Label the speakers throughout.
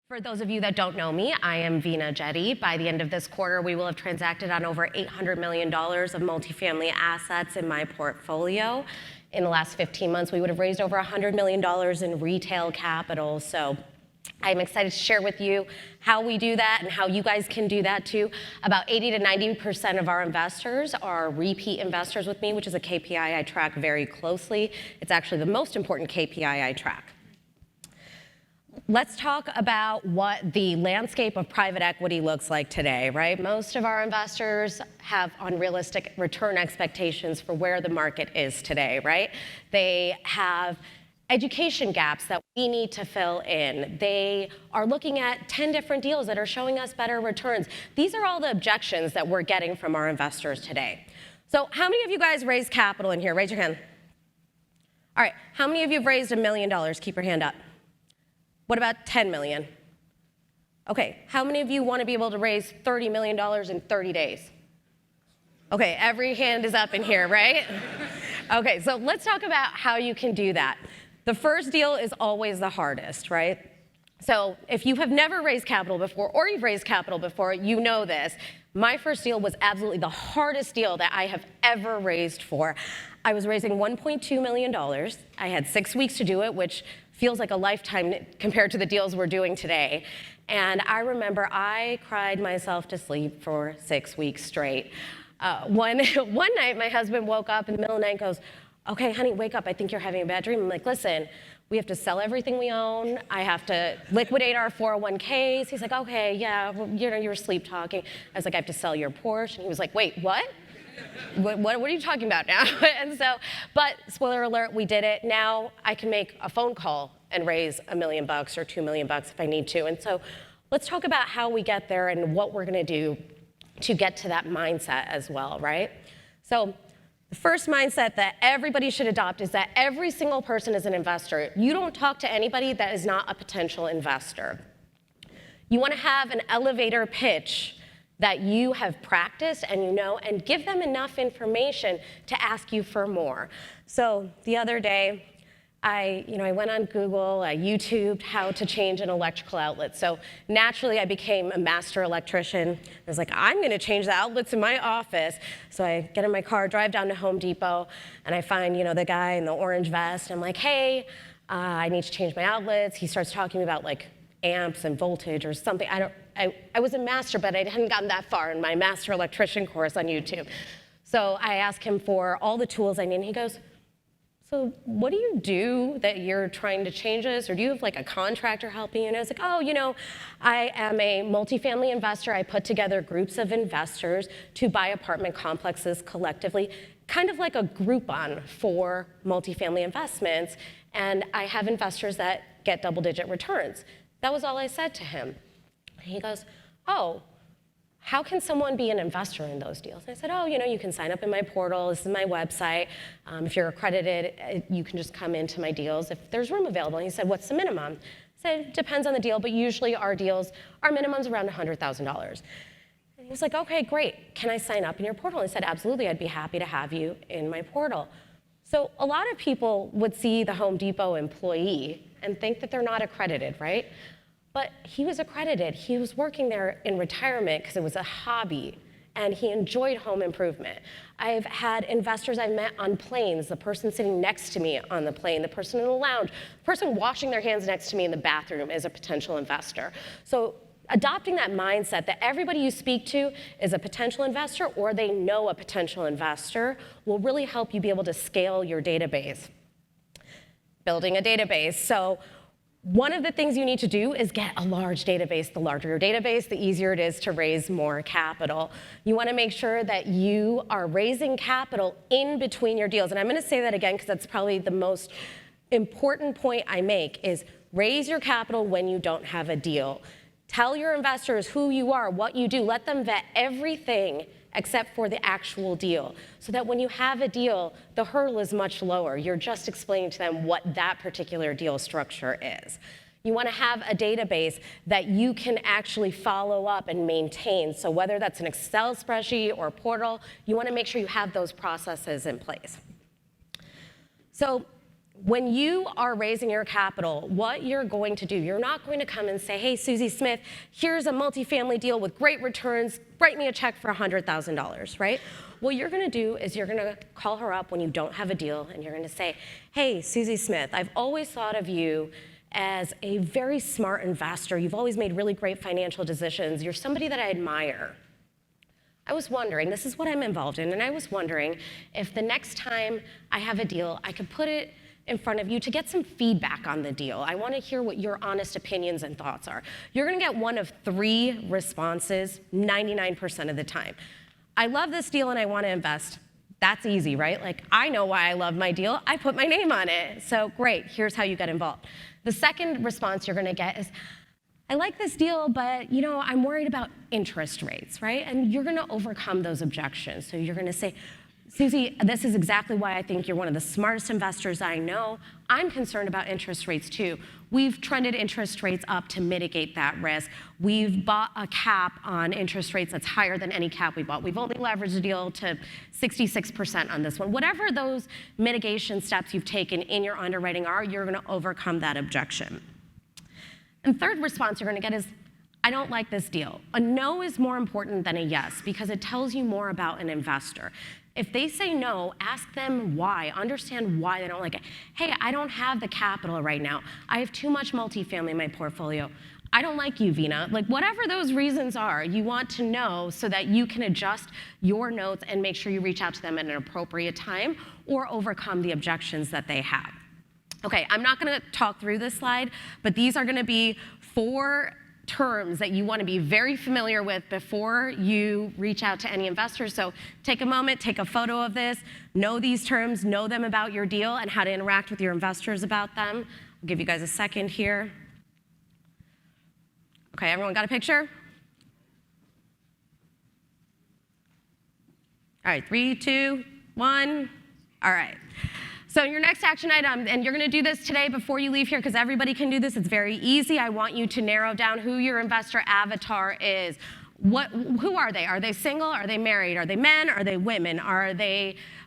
Speaker 1: For those of you that don't know me, I am Veena Jetty. By the end of this quarter, we will have transacted on over $800 million of multifamily assets in my portfolio. In the last 15 months, we would have raised over $100 million in retail capital. So I'm excited to share with you how we do that and how you guys can do that too. About 80 to 90% of our investors are repeat investors with me, which is a KPI I track very closely. It's actually the most important KPI I track. Let's talk about what the landscape of private equity looks like today, right? Most of our investors have unrealistic return expectations for where the market is today, right? They have education gaps that we need to fill in. They are looking at 10 different deals that are showing us better returns. These are all the objections that we're getting from our investors today. So how many of you guys raised capital in here? Raise your hand. All right, how many of you have raised $1 million? Keep your hand up. What about 10 million? Okay, how many of you want to be able to raise $30 million in 30 days? Okay, every hand is up in here, right? Okay, so let's talk about how you can do that. The first deal is always the hardest, right? So if you have never raised capital before, or you've raised capital before, you know this. My first deal was absolutely the hardest deal that I have ever raised for. I was raising $1.2 million. I had 6 weeks to do it, which feels like a lifetime compared to the deals we're doing today. And I remember I cried myself to sleep for 6 weeks straight. One night, my husband woke up in the middle of the night and goes, "Okay, honey, wake up. I think you're having a bad dream." I'm like, "Listen, we have to sell everything we own. I have to liquidate our 401ks. He's like, "Okay, yeah, well, you were sleep talking." I was like, "I have to sell your Porsche." And he was like, "Wait, what? What are you talking about now?" And so, but spoiler alert, we did it. Now I can make a phone call and raise $1 million or $2 million if I need to. And so let's talk about how we get there and what we're going to do to get to that mindset as well, right? So the first mindset that everybody should adopt is that every single person is an investor. You don't talk to anybody that is not a potential investor. You want to have an elevator pitch that you have practiced and you know, and give them enough information to ask you for more. So the other day, I went on Google, I YouTubed how to change an electrical outlet. So naturally, I became a master electrician. I was like, I'm going to change the outlets in my office. So I get in my car, drive down to Home Depot, and I find the guy in the orange vest. I'm like, "Hey, I need to change my outlets." He starts talking about like amps and voltage or something. I was a master, but I hadn't gotten that far in my master electrician course on YouTube. So I asked him for all the tools I need, and he goes, "So what do you do that you're trying to change this? Or do you have like a contractor helping you?" And I was like, "Oh, I am a multifamily investor. I put together groups of investors to buy apartment complexes collectively, kind of like a Groupon for multifamily investments. And I have investors that get double-digit returns." That was all I said to him. And he goes, "Oh, how can someone be an investor in those deals?" And I said, "Oh, you can sign up in my portal. This is my website. If you're accredited, you can just come into my deals if there's room available." And he said, "What's the minimum?" I said, "It depends on the deal, but usually our minimum's around $100,000. And he was like, "Okay, great. Can I sign up in your portal?" And I said, "Absolutely. I'd be happy to have you in my portal." So a lot of people would see the Home Depot employee and think that they're not accredited, right? But he was accredited. He was working there in retirement because it was a hobby, and he enjoyed home improvement. I've had investors I've met on planes, the person sitting next to me on the plane, the person in the lounge, the person washing their hands next to me in the bathroom is a potential investor. So adopting that mindset that everybody you speak to is a potential investor or they know a potential investor will really help you be able to scale your database. Building a database. So one of the things you need to do is get a large database. The larger your database, the easier it is to raise more capital. You want to make sure that you are raising capital in between your deals. And I'm going to say that again because that's probably the most important point I make is raise your capital when you don't have a deal. Tell your investors who you are, what you do. Let them vet everything except for the actual deal, so that when you have a deal, the hurdle is much lower. You're just explaining to them what that particular deal structure is. You want to have a database that you can actually follow up and maintain. So whether that's an Excel spreadsheet or a portal, you want to make sure you have those processes in place. So When you are raising your capital, what you're going to do, you're not going to come and say, hey, Susie Smith, here's a multifamily deal with great returns, write me a check for $100,000, right? What you're going to do is you're going to call her up when you don't have a deal, and you're going to say, hey, Susie Smith, I've always thought of you as a very smart investor. You've always made really great financial decisions. You're somebody that I admire. I was wondering, this is what I'm involved in, and I was wondering if the next time I have a deal, I could put it in front of you to get some feedback on the deal. I want to hear what your honest opinions and thoughts are. You're going to get one of 3 responses 99% of the time. I love this deal and I want to invest. That's easy, right? Like, I know why I love my deal. I put my name on it. So great, here's how you get involved. The second response you're going to get is, I like this deal, but I'm worried about interest rates, right? And you're going to overcome those objections. So you're going to say, Susie, this is exactly why I think you're one of the smartest investors I know. I'm concerned about interest rates too. We've trended interest rates up to mitigate that risk. We've bought a cap on interest rates that's higher than any cap we bought. We've only leveraged the deal to 66% on this one. Whatever those mitigation steps you've taken in your underwriting are, you're going to overcome that objection. And third response you're going to get is, I don't like this deal. A no is more important than a yes because it tells you more about an investor. If they say no, ask them why. Understand why they don't like it. Hey, I don't have the capital right now. I have too much multifamily in my portfolio. I don't like you, Vina. Like, whatever those reasons are, you want to know so that you can adjust your notes and make sure you reach out to them at an appropriate time or overcome the objections that they have. Okay, I'm not going to talk through this slide, but these are going to be 4 terms that you want to be very familiar with before you reach out to any investors. So take a moment, take a photo of this, know these terms, know them about your deal and how to interact with your investors about them. I'll give you guys a second here. Okay, everyone got a picture? All right, 3, 2, 1. All right. So your next action item, and you're going to do this today before you leave here because everybody can do this. It's very easy. I want you to narrow down who your investor avatar is. Who are they? Are they single? Are they married? Are they men? Are they women?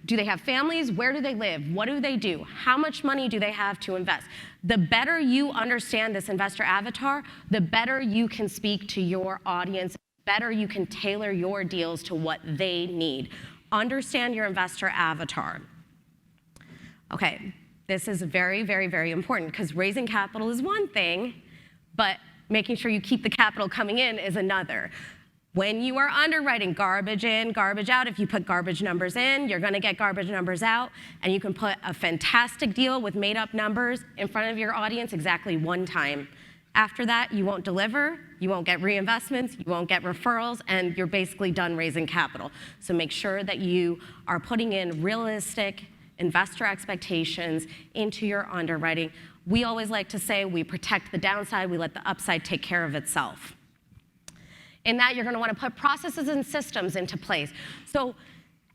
Speaker 1: Do they have families? Where do they live? What do they do? How much money do they have to invest? The better you understand this investor avatar, the better you can speak to your audience, the better you can tailor your deals to what they need. Understand your investor avatar. Okay, this is very, very, very important because raising capital is one thing, but making sure you keep the capital coming in is another. When you are underwriting, garbage in, garbage out, if you put garbage numbers in, you're going to get garbage numbers out, and you can put a fantastic deal with made-up numbers in front of your audience exactly one time. After that, you won't deliver, you won't get reinvestments, you won't get referrals, and you're basically done raising capital. So make sure that you are putting in realistic investor expectations into your underwriting. We always like to say we protect the downside, we let the upside take care of itself. In that, you're going to want to put processes and systems into place. So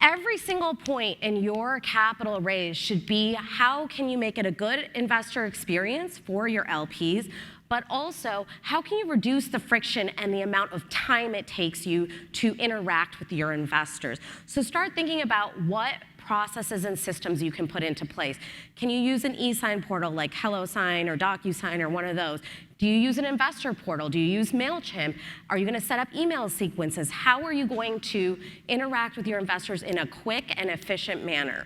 Speaker 1: every single point in your capital raise should be how can you make it a good investor experience for your LPs, but also how can you reduce the friction and the amount of time it takes you to interact with your investors. So start thinking about what processes and systems you can put into place. Can you use an e-sign portal like HelloSign or DocuSign or one of those? Do you use an investor portal? Do you use MailChimp? Are you going to set up email sequences? How are you going to interact with your investors in a quick and efficient manner?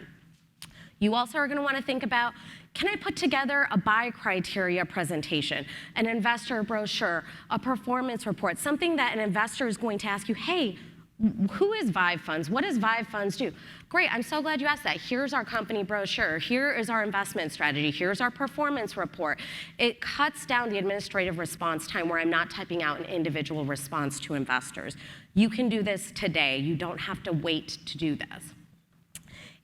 Speaker 1: You also are going to want to think about, can I put together a buy criteria presentation, an investor brochure, a performance report, something that an investor is going to ask you, hey, who is Vive Funds? What does Vive Funds do? Great, I'm so glad you asked that. Here's our company brochure. Here is our investment strategy. Here's our performance report. It cuts down the administrative response time where I'm not typing out an individual response to investors. You can do this today. You don't have to wait to do this.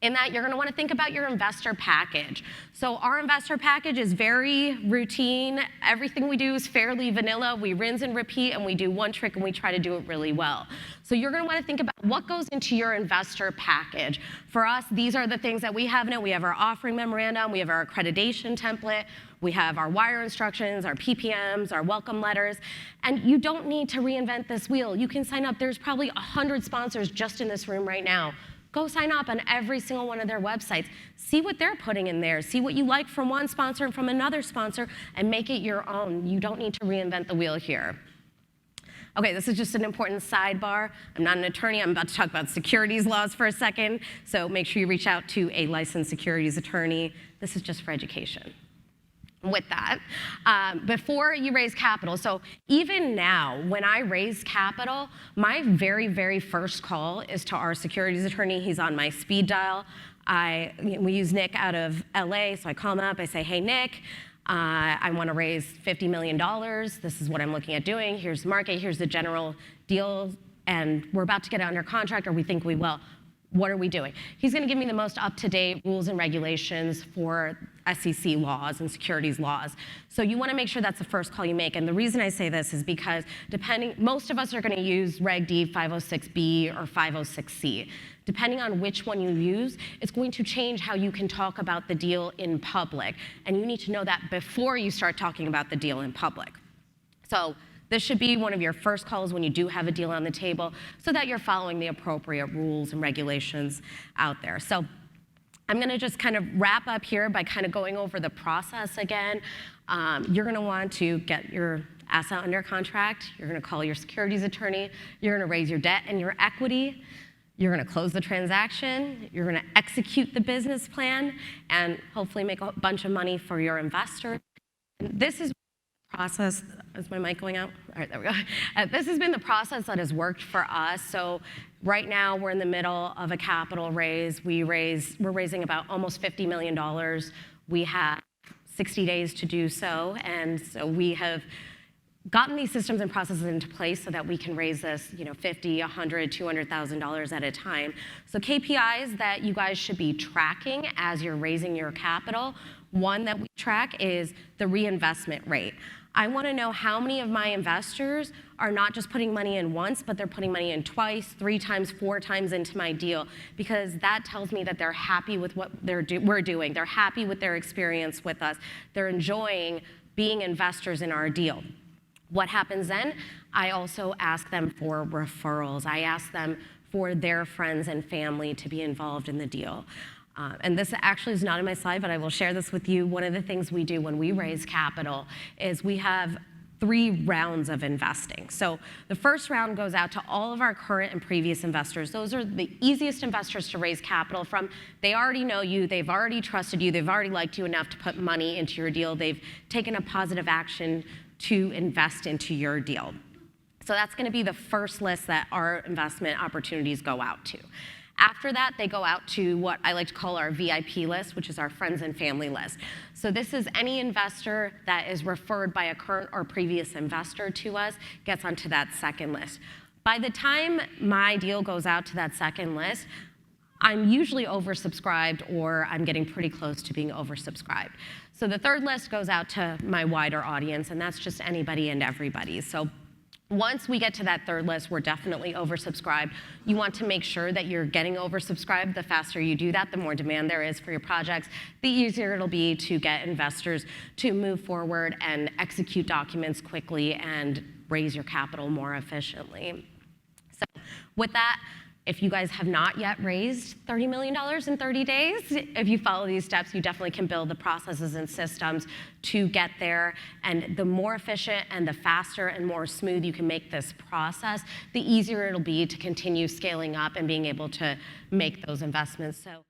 Speaker 1: In that, you're going to want to think about your investor package. So our investor package is very routine. Everything we do is fairly vanilla. We rinse and repeat, and we do one trick, and we try to do it really well. So you're going to want to think about what goes into your investor package. For us, these are the things that we have in it. We have our offering memorandum. We have our accreditation template. We have our wire instructions, our PPMs, our welcome letters. And you don't need to reinvent this wheel. You can sign up. There's probably 100 sponsors just in this room right now. Go sign up on every single one of their websites. See what they're putting in there. See what you like from one sponsor and from another sponsor, and make it your own. You don't need to reinvent the wheel here. Okay, this is just an important sidebar. I'm not an attorney. I'm about to talk about securities laws for a second. So make sure you reach out to a licensed securities attorney. This is just for education. With that, before you raise capital, so even now, when I raise capital, my very, very first call is to our securities attorney. He's on my speed dial. We use Nick out of LA, so I call him up. I say, hey, Nick, I want to raise $50 million. This is what I'm looking at doing. Here's the market. Here's the general deal. And we're about to get it under contract, or we think we will. What are we doing? He's going to give me the most up-to-date rules and regulations for SEC laws and securities laws. So you want to make sure that's the first call you make. And the reason I say this is because most of us are going to use Reg D 506B or 506C. Depending on which one you use, it's going to change how you can talk about the deal in public. And you need to know that before you start talking about the deal in public. So this should be one of your first calls when you do have a deal on the table, so that you're following the appropriate rules and regulations out there. So I'm going to just kind of wrap up here by kind of going over the process again. You're going to want to get your asset under contract. You're going to call your securities attorney. You're going to raise your debt and your equity. You're going to close the transaction. You're going to execute the business plan and hopefully make a bunch of money for your investor. This is process. Is my mic going out? All right, there we go. This has been the process that has worked for us. So right now we're in the middle of a capital raise. We're raising about almost $50 million. We have 60 days to do so, and so we have gotten these systems and processes into place so that we can raise this, $50, $100, $200,000 at a time. So KPIs that you guys should be tracking as you're raising your capital. One that we track is the reinvestment rate. I want to know how many of my investors are not just putting money in once, but they're putting money in twice, 3 times, 4 times into my deal, because that tells me that they're happy with what we're doing. They're happy with their experience with us. They're enjoying being investors in our deal. What happens then? I also ask them for referrals. I ask them for their friends and family to be involved in the deal. And this actually is not in my slide, but I will share this with you. One of the things we do when we raise capital is we have 3 rounds of investing. So the first round goes out to all of our current and previous investors. Those are the easiest investors to raise capital from. They already know you, they've already trusted you, they've already liked you enough to put money into your deal. They've taken a positive action to invest into your deal. So that's going to be the first list that our investment opportunities go out to. After that, they go out to what I like to call our VIP list, which is our friends and family list. So this is any investor that is referred by a current or previous investor to us gets onto that second list. By the time my deal goes out to that second list, I'm usually oversubscribed, or I'm getting pretty close to being oversubscribed. So the third list goes out to my wider audience, and that's just anybody and everybody. So once we get to that third list, we're definitely oversubscribed. You want to make sure that you're getting oversubscribed. The faster you do that, the more demand there is for your projects, the easier it'll be to get investors to move forward and execute documents quickly and raise your capital more efficiently. So with that, if you guys have not yet raised $30 million in 30 days, if you follow these steps, you definitely can build the processes and systems to get there. And the more efficient and the faster and more smooth you can make this process, the easier it'll be to continue scaling up and being able to make those investments. So